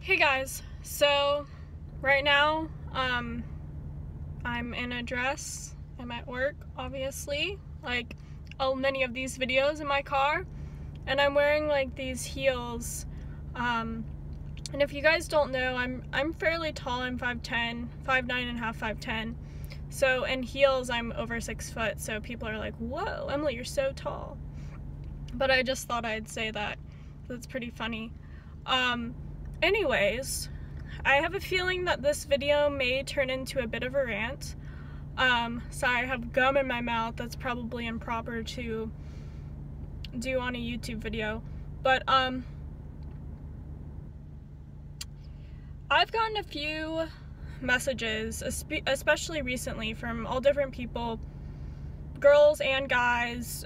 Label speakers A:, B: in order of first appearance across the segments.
A: Hey guys, so right now I'm in a dress. I'm at work, obviously, like many of these videos in my car, and I'm wearing like these heels. And if you guys don't know, I'm fairly tall. I'm 5'10", 5'9" and a half, 5'10". So in heels I'm over 6 foot, so people are like, whoa, Emily, you're so tall. But I just thought I'd say that. That's pretty funny. Anyways, I have a feeling that this video may turn into a bit of a rant. Sorry, I have gum in my mouth. That's probably improper to do on a YouTube video. But, I've gotten a few messages, especially recently, from all different people, girls and guys,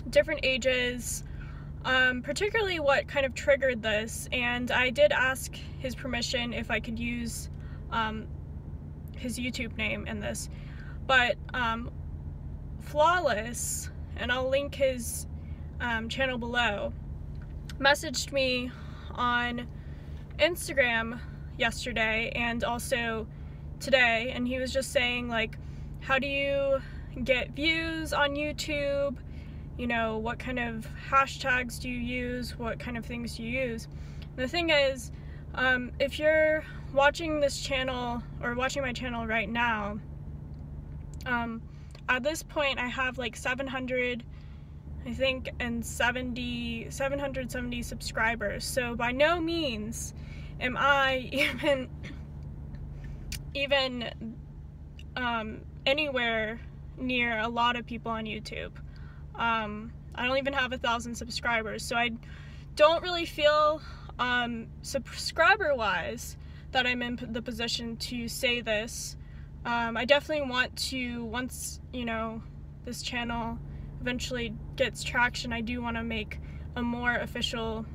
A: different ages, particularly what kind of triggered this, and I did ask his permission if I could use his YouTube name in this, but Flawless, and I'll link his channel below, messaged me on Instagram yesterday and also today, and he was just saying, like, how do you get views on YouTube? You know, what kind of hashtags do you use? What kind of things do you use? And the thing is, if you're watching this channel or watching my channel right now, at this point I have like 700, I think, and 770 subscribers. So by no means am I even anywhere near a lot of people on YouTube. I don't even have 1,000 subscribers, so I don't really feel subscriber-wise that I'm in the position to say this. I definitely want to, once, you know, this channel eventually gets traction, I do want to make a more official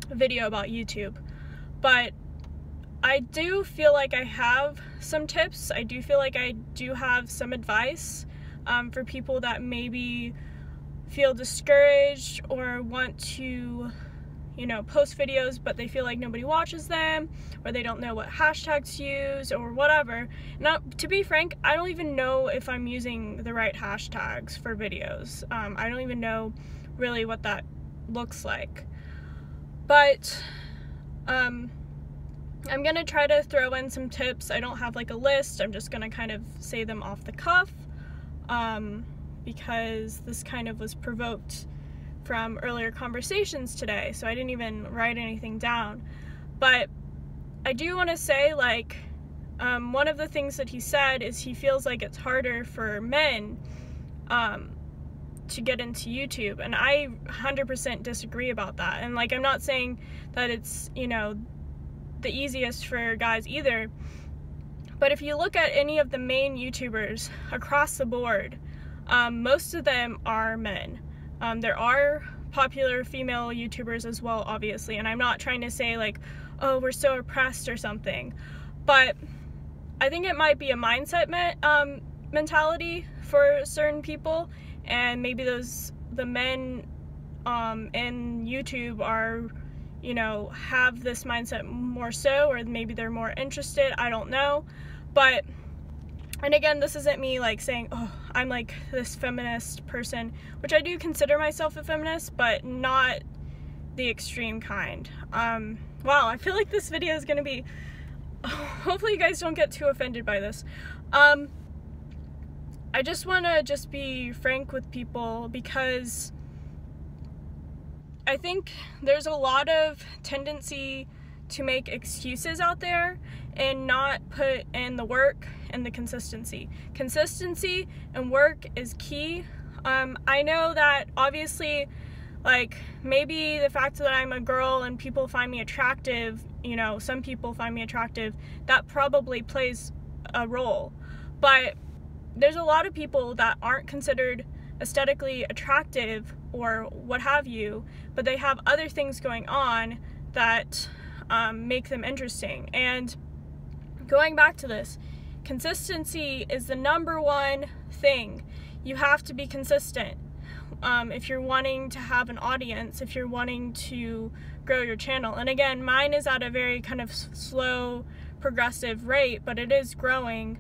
A: video about YouTube. But I do feel like I have some tips. I do feel like I do have some advice for people that maybe feel discouraged or want to, you know, post videos but they feel like nobody watches them, or they don't know what hashtags to use or whatever. Now, to be frank, I don't even know if I'm using the right hashtags for videos. I don't even know really what that looks like. But I'm gonna try to throw in some tips. I don't have like a list. I'm just gonna kind of say them off the cuff, because this kind of was provoked from earlier conversations today, so I didn't even write anything down. But I do want to say, like, one of the things that he said is he feels like it's harder for men to get into YouTube, and I 100% disagree about that. And like, I'm not saying that it's, you know, the easiest for guys either, but if you look at any of the main YouTubers across the board, most of them are men. There are popular female YouTubers as well, obviously, and I'm not trying to say like, oh, we're so oppressed or something, but I think it might be a mindset mentality for certain people, and maybe the men in YouTube are, you know, have this mindset more so, or maybe they're more interested, I don't know. But, and again, this isn't me like saying, oh, I'm like this feminist person, which I do consider myself a feminist, but not the extreme kind. Wow, I feel like this video is gonna be, hopefully you guys don't get too offended by this. I just wanna be frank with people, because I think there's a lot of tendency to make excuses out there and not put in the work and the consistency. Consistency and work is key. I know that obviously, like, maybe the fact that I'm a girl and people find me attractive, you know, some people find me attractive, that probably plays a role. But there's a lot of people that aren't considered aesthetically attractive or what have you, but they have other things going on that make them interesting. And going back to this, consistency is the #1 thing. You have to be consistent. if you're wanting to have an audience, if you're wanting to grow your channel. And again, mine is at a very kind of slow, progressive rate, but it is growing.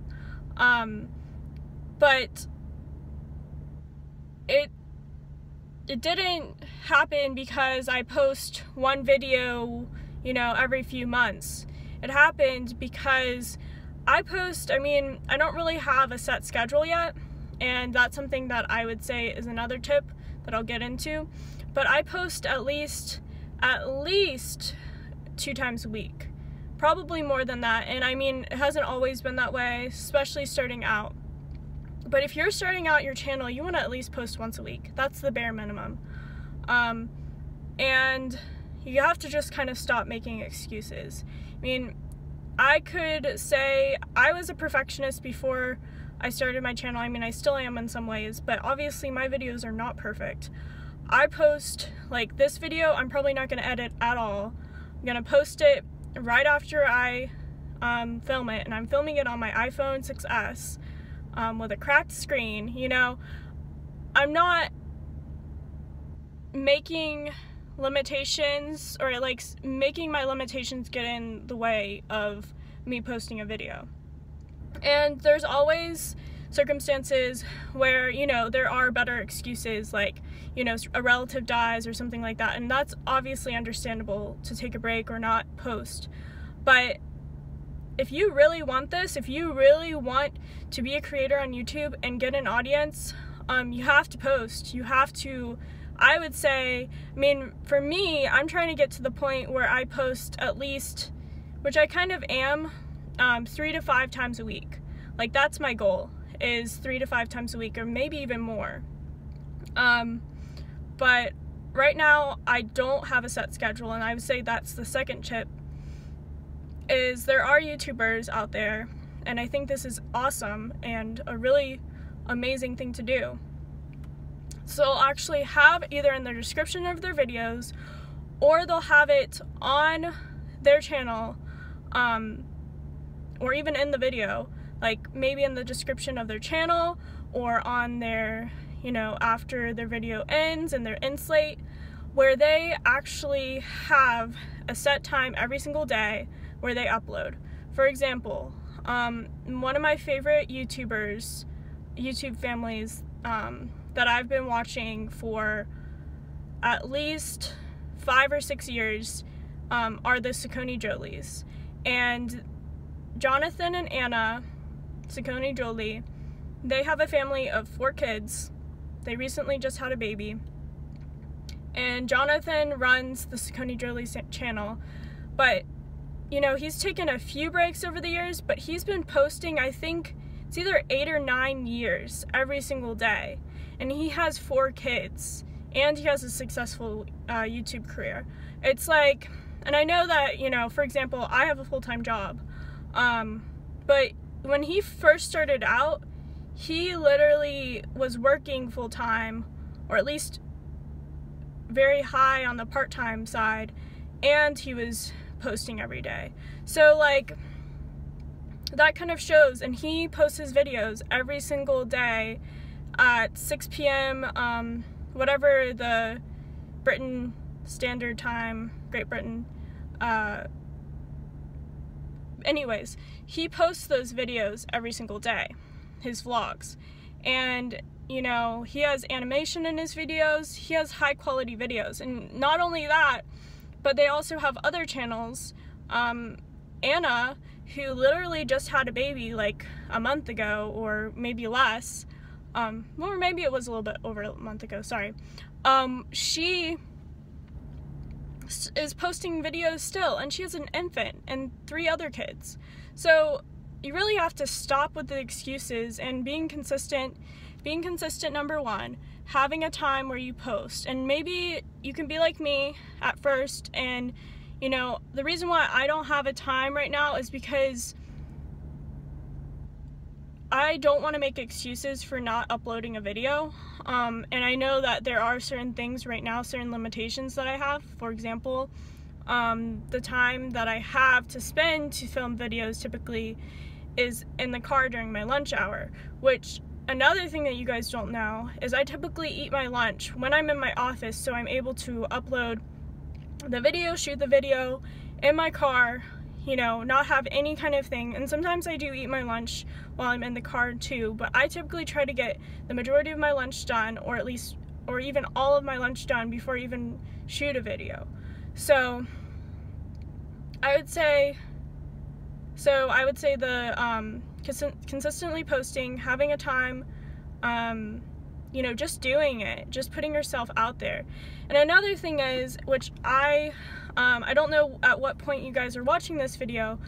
A: But it didn't happen because I post one video, you know, every few months. It happened because I don't really have a set schedule yet, and that's something that I would say is another tip that I'll get into. But I post at least 2 times a week, probably more than that. And I mean, it hasn't always been that way, especially starting out. But if you're starting out your channel, you want to at least post once a week. That's the bare minimum. And you have to just kind of stop making excuses. I mean, I could say I was a perfectionist before I started my channel. I mean, I still am in some ways, but obviously my videos are not perfect. I post, like this video, I'm probably not going to edit at all. I'm going to post it right after I film it, and I'm filming it on my iPhone 6S with a cracked screen. You know, I'm not making limitations, or like making my limitations get in the way of me posting a video. And there's always circumstances where, you know, there are better excuses, like, you know, a relative dies or something like that, and that's obviously understandable to take a break or not post. But if you really want this, if you really want to be a creator on YouTube and get an audience, you have to post. You have to, I would say, I mean, for me, I'm trying to get to the point where I post at least, which I kind of am, 3 to 5 times a week. Like, that's my goal, is 3 to 5 times a week, or maybe even more. But right now, I don't have a set schedule, and I would say that's the second tip, is there are YouTubers out there, and I think this is awesome and a really amazing thing to do. So they'll actually have either in the description of their videos, or they'll have it on their channel, or even in the video, like maybe in the description of their channel, or on their, you know, after their video ends and their end slate, where they actually have a set time every single day where they upload. For example, one of my favorite YouTubers, YouTube families, that I've been watching for at least 5 or 6 years, are the Pucokie Jolies. And Jonathan and Anna Pucokie Jolie, they have a family of 4 kids. They recently just had a baby. And Jonathan runs the Pucokie Jolie channel, but you know, he's taken a few breaks over the years, but he's been posting, I think it's either 8 or 9 years every single day. And he has 4 kids, and he has a successful YouTube career. It's like, and I know that, you know, for example, I have a full-time job, but when he first started out, he literally was working full-time, or at least very high on the part-time side, and he was posting every day. So like, that kind of shows. And he posts his videos every single day at 6 p.m. Whatever the Britain Standard Time, Great Britain, anyways, he posts those videos every single day, his vlogs. And you know, he has animation in his videos, he has high quality videos. And not only that, but they also have other channels. Anna, who literally just had a baby like a month ago, or maybe less, or maybe it was a little bit over a month ago, sorry. She is posting videos still, and she has an infant and 3 other kids. So you really have to stop with the excuses and being consistent. Being consistent, number 1, having a time where you post. And maybe you can be like me at first, and you know, the reason why I don't have a time right now is because I don't want to make excuses for not uploading a video. And I know that there are certain things right now, certain limitations that I have. For example, the time that I have to spend to film videos typically is in the car during my lunch hour, which another thing that you guys don't know is I typically eat my lunch when I'm in my office, so I'm able to upload the video, shoot the video in my car, you know, not have any kind of thing. And sometimes I do eat my lunch while I'm in the car too, but I typically try to get the majority of my lunch done, or at least, or even all of my lunch done before I even shoot a video. So I would say the consistently posting, having a time, you know, just doing it, just putting yourself out there. And another thing is, which I don't know at what point you guys are watching this video,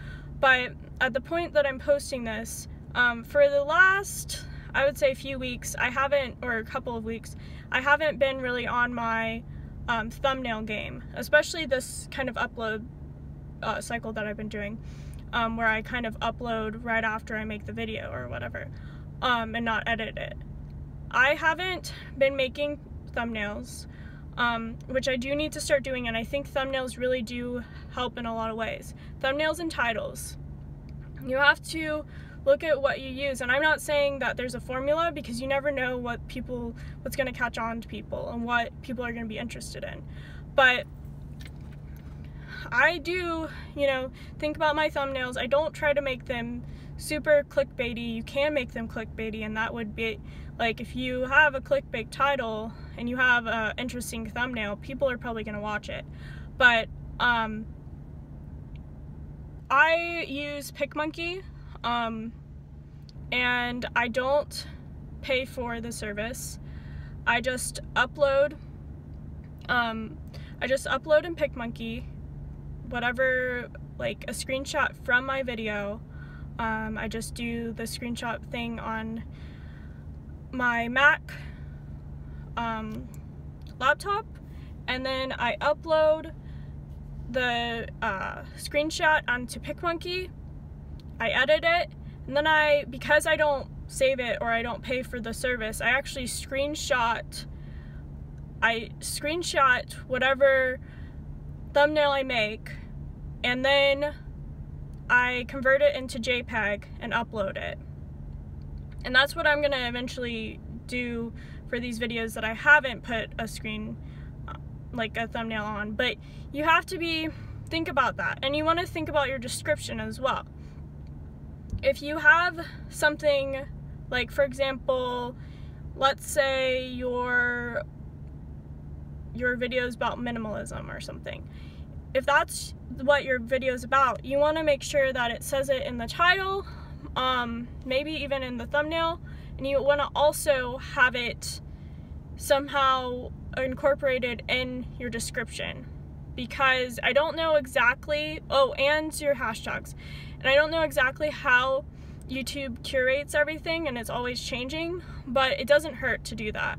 A: but at the point that I'm posting this, for the last, I would say, few weeks, or a couple of weeks, I haven't been really on my thumbnail game, especially this kind of upload cycle that I've been doing, where I kind of upload right after I make the video or whatever, and not edit it. I haven't been making thumbnails, which I do need to start doing, and I think thumbnails really do help in a lot of ways. Thumbnails and titles. You have to look at what you use, and I'm not saying that there's a formula, because you never know what's going to catch on to people and what people are going to be interested in. But I do, you know, think about my thumbnails. I don't try to make them super clickbaity. You can make them clickbaity, and that would be like, if you have a clickbait title and you have an interesting thumbnail, people are probably going to watch it. But I use Pucokie, and I don't pay for the service. I just upload in Pucokie whatever, like a screenshot from my video. I just do the screenshot thing on my Mac laptop, and then I upload the screenshot onto Pucokie. I edit it, and then because I don't save it, or I don't pay for the service, I actually screenshot whatever thumbnail I make, and then I convert it into JPEG and upload it. And that's what I'm gonna eventually do for these videos that I haven't put a thumbnail on. But you have to think about that, and you want to think about your description as well. If you have something like, for example, let's say your video is about minimalism or something. If that's what your video is about, you want to make sure that it says it in the title, maybe even in the thumbnail, and you want to also have it somehow incorporated in your description, because I don't know exactly, and your hashtags, and I don't know exactly how YouTube curates everything, and it's always changing, but it doesn't hurt to do that.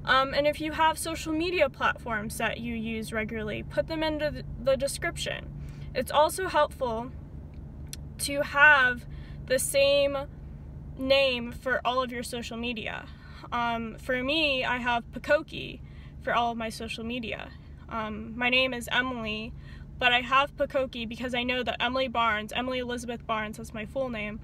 A: And if you have social media platforms that you use regularly, put them into the description. It's also helpful to have the same name for all of your social media. For me, I have Pucokie for all of my social media. My name is Emily, but I have Pucokie because I know that Emily Elizabeth Barnes, that's my full name,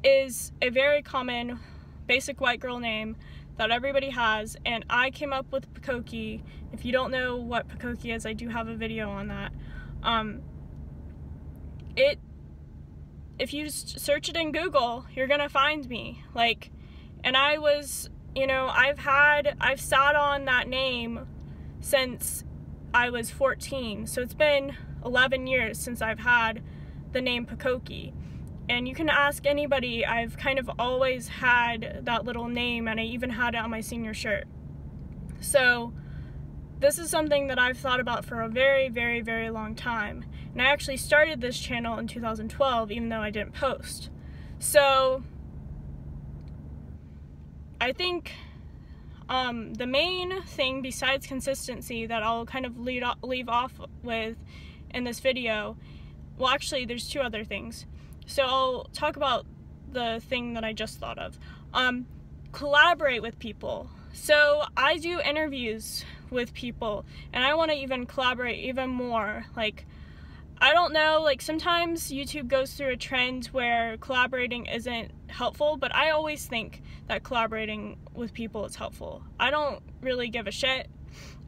A: is a very common basic white girl name that everybody has, and I came up with Pucokie. If you don't know what Pucokie is, I do have a video on that. If you search it in Google, you're gonna find me. And I was, I've sat on that name since I was 14, so it's been 11 years since I've had the name Pucokie. And you can ask anybody, I've kind of always had that little name, and I even had it on my senior shirt. So this is something that I've thought about for a very, very, very long time. And I actually started this channel in 2012, even though I didn't post. So I think the main thing besides consistency that I'll kind of leave off with in this video, well, actually there's two other things. So I'll talk about the thing that I just thought of. Collaborate with people. So I do interviews with people, and I want to even collaborate even more. I don't know, like sometimes YouTube goes through a trend where collaborating isn't helpful, but I always think that collaborating with people is helpful. I don't really give a shit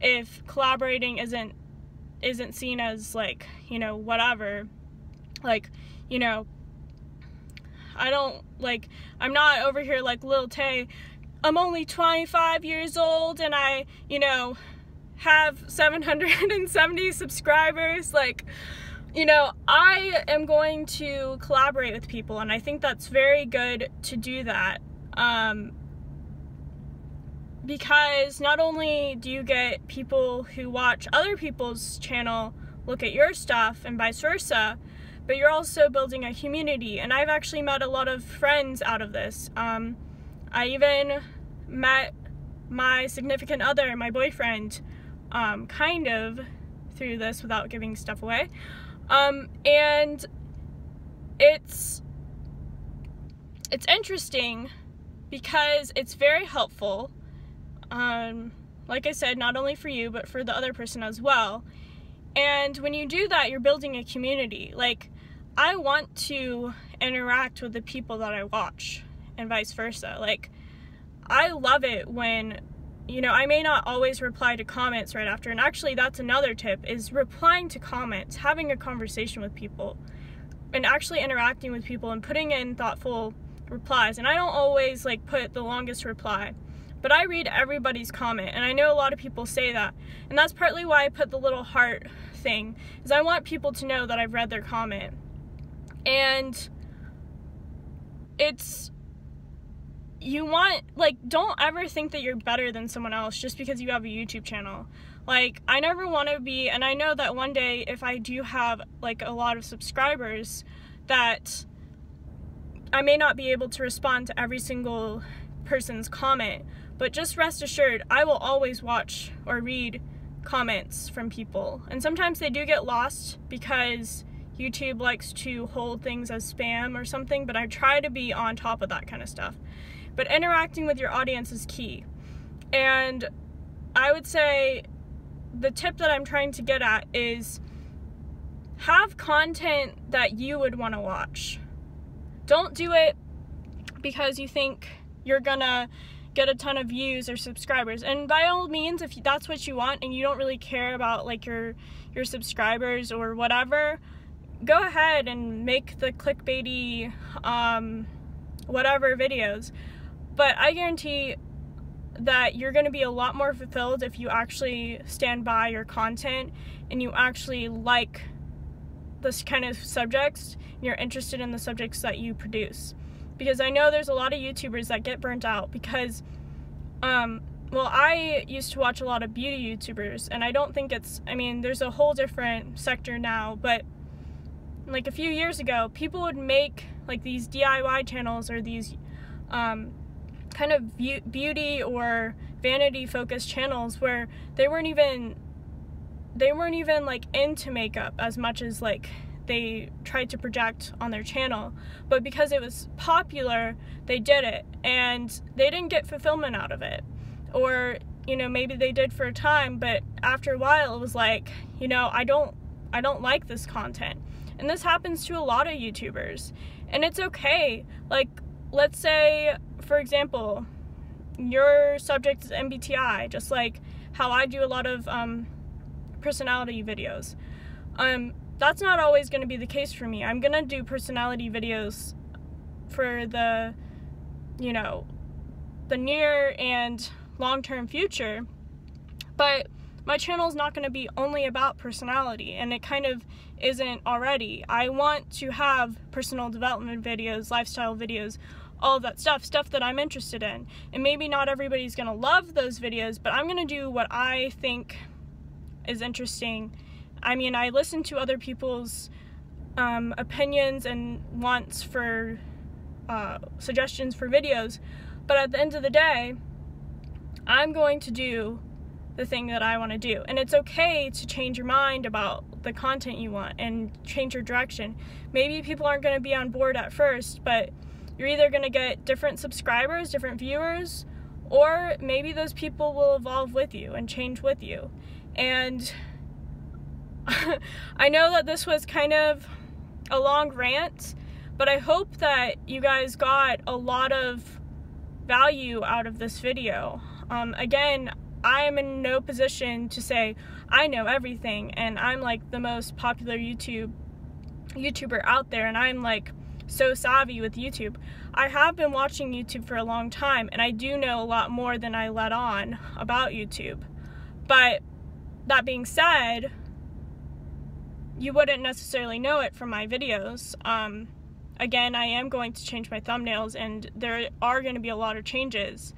A: if collaborating isn't seen as like, you know, whatever. Like, you know, I'm not over here like Lil Tay, I'm only 25 years old and I, you know, have 770 subscribers. Like, you know, I am going to collaborate with people, and I think that's very good to do that. Because not only do you get people who watch other people's channel look at your stuff and vice versa, but you're also building a community. And I've actually met a lot of friends out of this. I even met my significant other, my boyfriend, kind of through this without giving stuff away. And it's interesting because it's very helpful. Like I said, not only for you, but for the other person as well. And when you do that, you're building a community. Like, I want to interact with the people that I watch and vice versa. Like, I love it when, you know, I may not always reply to comments right after. And actually, that's another tip, is replying to comments, having a conversation with people, and actually interacting with people and putting in thoughtful replies. And I don't always, like, put the longest reply, but I read everybody's comment, and I know a lot of people say that. And that's partly why I put the little heart thing, is I want people to know that I've read their comment. And it's, you want, like, don't ever think that you're better than someone else just because you have a YouTube channel. Like, I never want to be, and I know that one day if I do have, like, a lot of subscribers, that I may not be able to respond to every single person's comment, but just rest assured, I will always watch or read comments from people. And sometimes they do get lost because YouTube likes to hold things as spam or something, but I try to be on top of that kind of stuff. But interacting with your audience is key. And I would say the tip that I'm trying to get at is have content that you would want to watch. Don't do it because you think you're gonna get a ton of views or subscribers. And by all means, if that's what you want and you don't really care about like your subscribers or whatever, go ahead and make the clickbaity whatever videos. But I guarantee that you're going to be a lot more fulfilled if you actually stand by your content and you actually like this kind of subjects, you're interested in the subjects that you produce. Because I know there's a lot of YouTubers that get burnt out because, well, I used to watch a lot of beauty YouTubers, and I don't think it's, I mean, there's a whole different sector now, but like a few years ago, people would make like these DIY channels or these kind of beauty or vanity focused channels where they weren't even like into makeup as much as like they tried to project on their channel, but because it was popular, they did it, and they didn't get fulfillment out of it. Or, you know, maybe they did for a time, but after a while it was like, you know, I don't like this content. And this happens to a lot of YouTubers, and it's okay. Like, let's say, for example, your subject is MBTI, just like how I do a lot of personality videos. That's not always going to be the case for me. I'm going to do personality videos for the, you know, the near and long-term future, but my channel is not going to be only about personality, and it kind of isn't already. I want to have personal development videos, lifestyle videos, all of that stuff that I'm interested in. And maybe not everybody's going to love those videos, but I'm going to do what I think is interesting. I mean, I listen to other people's opinions and wants for suggestions for videos, but at the end of the day, I'm going to do the thing that I want to do. And it's okay to change your mind about the content you want and change your direction. Maybe people aren't going to be on board at first, but you're either going to get different subscribers, different viewers, or maybe those people will evolve with you and change with you. And I know that this was kind of a long rant, but I hope that you guys got a lot of value out of this video. Again, I am in no position to say I know everything and I'm like the most popular YouTuber out there and I'm like so savvy with YouTube. I have been watching YouTube for a long time and I do know a lot more than I let on about YouTube. But that being said, you wouldn't necessarily know it from my videos. Again, I am going to change my thumbnails and there are going to be a lot of changes.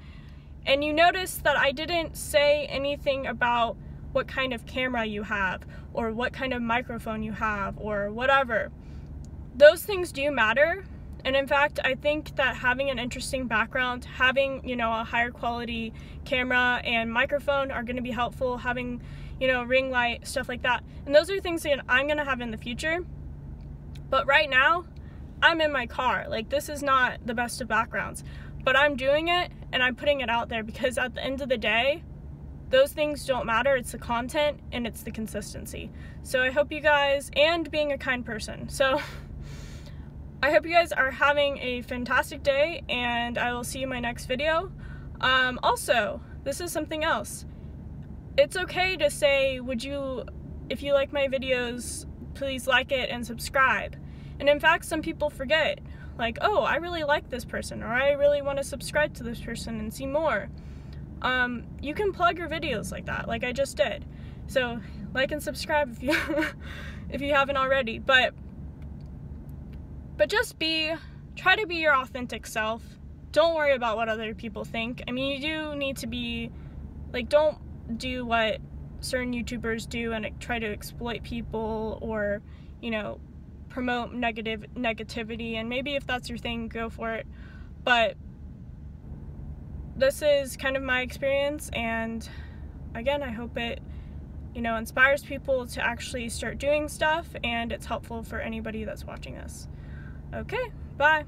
A: And you notice that I didn't say anything about what kind of camera you have or what kind of microphone you have or whatever. Those things do matter. And in fact, I think that having an interesting background, having, you know, a higher quality camera and microphone are going to be helpful. Having, you know, ring light, stuff like that. And those are things that I'm going to have in the future. But right now, I'm in my car. Like, this is not the best of backgrounds. But I'm doing it and I'm putting it out there because at the end of the day, those things don't matter. It's the content and it's the consistency. So I hope you guys, and being a kind person. So I hope you guys are having a fantastic day and I will see you in my next video. Also, this is something else. It's okay to say, if you like my videos, please like it and subscribe. And in fact, some people forget, like, oh, I really like this person, or I really want to subscribe to this person and see more. You can plug your videos like that, like I just did. So like and subscribe if you if you haven't already. But just try to be your authentic self. Don't worry about what other people think. I mean, you do need to be, like, don't do what certain YouTubers do and try to exploit people or, you know, promote negativity, and maybe if that's your thing, go for it. But this is kind of my experience, and again, I hope it, you know, inspires people to actually start doing stuff, and it's helpful for anybody that's watching this. Okay, bye.